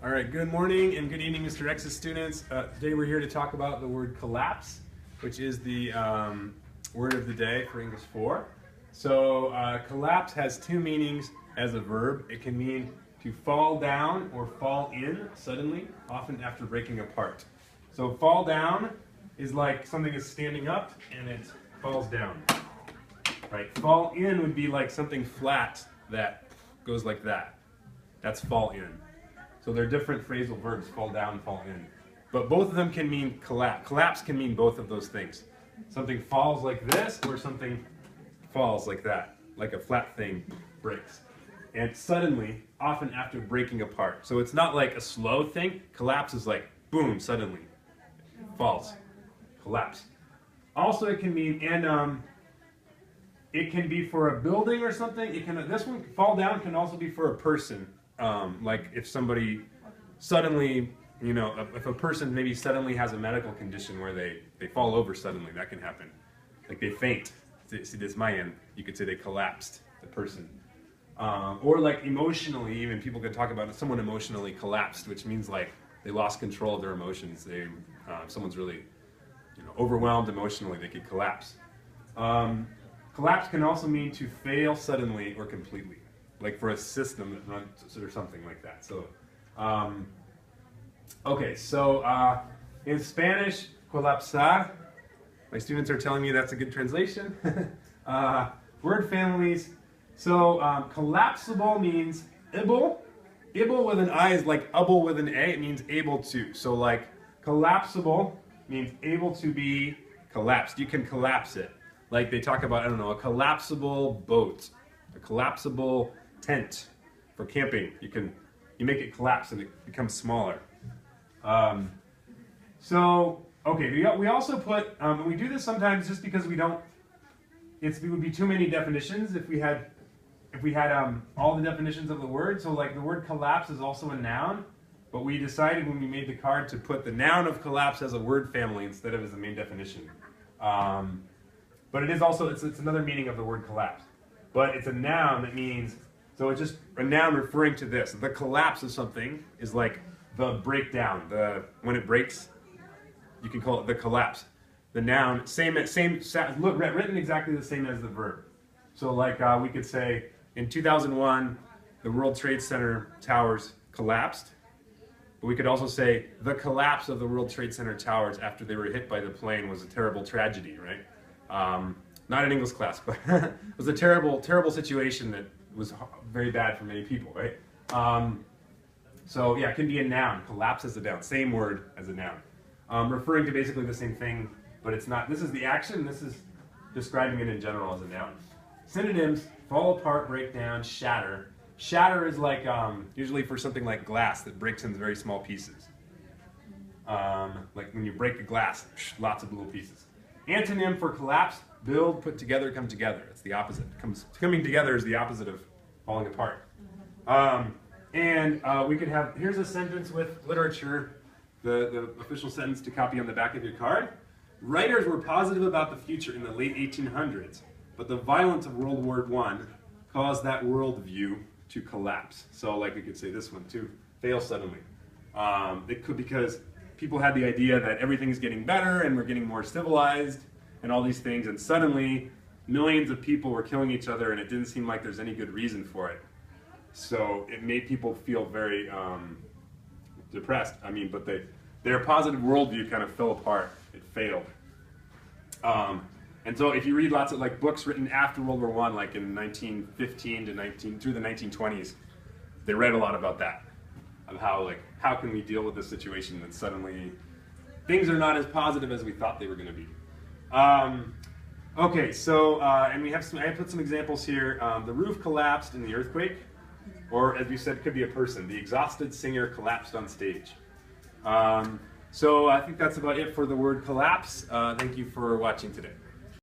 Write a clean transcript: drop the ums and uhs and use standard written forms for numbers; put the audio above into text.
All right, good morning and good evening, Mr. X's students. Today we're here to talk about the word collapse, which is the word of the day for English 4. So collapse has two meanings as a verb. It can mean to fall down or fall in suddenly, often after breaking apart. So fall down is like something is standing up and it falls down. Right? Fall in would be like something flat that goes like that. That's fall in. So they're different phrasal verbs, fall down, fall in. But both of them can mean collapse. Collapse can mean both of those things. Something falls like this or something falls like that, like a flat thing breaks. And suddenly, often after breaking apart. So it's not like a slow thing. Collapse is like, boom, suddenly. Falls. Collapse. Also it can mean, it can be for a building or something. It can. This one, fall down, can also be for a person. Like if somebody suddenly, if a person maybe suddenly has a medical condition where they fall over suddenly, that can happen. Like they faint. See, this my end. You could say they collapsed, the person. Or like emotionally, even people could talk about it, someone emotionally collapsed, which means like they lost control of their emotions. Someone's really, overwhelmed emotionally. They could collapse. Collapse can also mean to fail suddenly or completely. Like for a system that runs or something like that. So, okay, so in Spanish, colapsar, my students are telling me that's a good translation. Word families. So collapsible means able. Able with an I is like able with an A. It means able to. So like collapsible means able to be collapsed. You can collapse it. Like they talk about, a collapsible boat, a collapsible tent for camping. You make it collapse and it becomes smaller. We also put, and we do this sometimes just because it would be too many definitions if we had all the definitions of the word. So like the word collapse is also a noun, but we decided when we made the card to put the noun of collapse as a word family instead of as the main definition. But it is also, it's another meaning of the word collapse. But it's a noun that means, so it's just a noun referring to this. The collapse of something is like the breakdown. When it breaks, you can call it the collapse. The noun, written exactly the same as the verb. So like we could say, in 2001, the World Trade Center towers collapsed. But we could also say, the collapse of the World Trade Center towers after they were hit by the plane was a terrible tragedy, right? Not in English class, but it was a terrible, terrible situation that was very bad for many people, right? So yeah, it can be a noun. Collapse is a noun. Same word as a noun. Referring to basically the same thing, but it's not. This is the action. This is describing it in general as a noun. Synonyms: fall apart, break down, shatter. Shatter is like usually for something like glass that breaks into very small pieces. Like when you break a glass, lots of little pieces. Antonym for collapse: build, put together, come together. It's the opposite. Coming together is the opposite of falling apart. We could have, here's a sentence with literature, the official sentence to copy on the back of your card. Writers were positive about the future in the late 1800s, but the violence of World War I caused that worldview to collapse. So like we could say this one too, fail suddenly. It could because people had the idea that everything's getting better and we're getting more civilized and all these things, and suddenly millions of people were killing each other and it didn't seem like there's any good reason for it. So it made people feel very depressed. But their positive worldview kind of fell apart. It failed. And so if you read lots of books written after World War I, like in 1915 to through the 1920s, they read a lot about that. Of how can we deal with this situation that suddenly things are not as positive as we thought they were going to be. Okay, so and I put some examples here. The roof collapsed in the earthquake, or as we said, it could be a person. The exhausted singer collapsed on stage. So I think that's about it for the word collapse. Thank you for watching today.